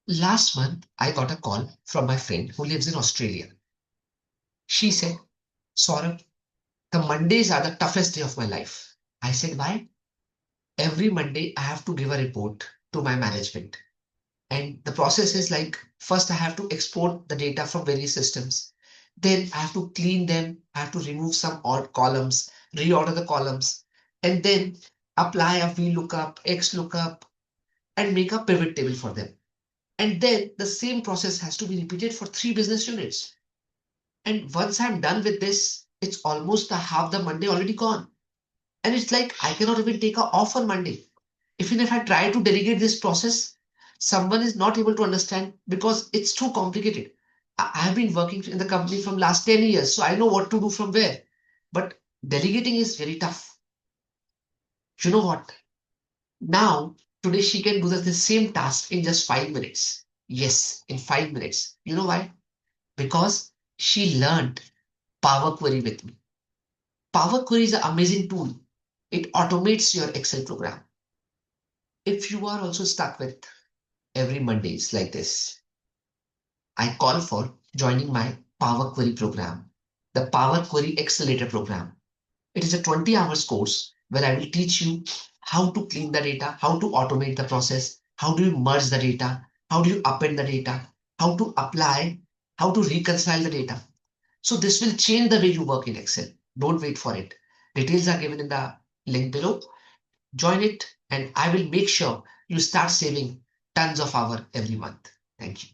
Last month, I got a call from my friend who lives in Australia. She said, Saurabh, the Mondays are the toughest day of my life. I said, why? Every Monday, I have to give a report to my management. And the process is like, first, I have to export the data from various systems. Then I have to clean them. I have to remove some odd columns, reorder the columns, and then apply a VLOOKUP, XLOOKUP, and make a pivot table for them. And then the same process has to be repeated for 3 business units. And once I'm done with this, it's almost the half the Monday already gone. And it's like I cannot even take a off on Monday. Even if I try to delegate this process, someone is not able to understand because it's too complicated. I have been working in the company from last 10 years, so I know what to do from where. But delegating is very tough. You know what? Now, today she can do the same task in just 5 minutes. Yes, in 5 minutes. You know why? Because she learned Power Query with me. Power Query is an amazing tool. It automates your Excel program. If you are also stuck with every Mondays like this, I call for joining my Power Query program, the Power Query Accelerator Program. It is a 20 hours course where I will teach you how to clean the data, how to automate the process, how do you merge the data, how do you append the data, how to apply, how to reconcile the data. So this will change the way you work in Excel. Don't wait for it. Details are given in the link below. Join it and I will make sure you start saving tons of hours every month. Thank you.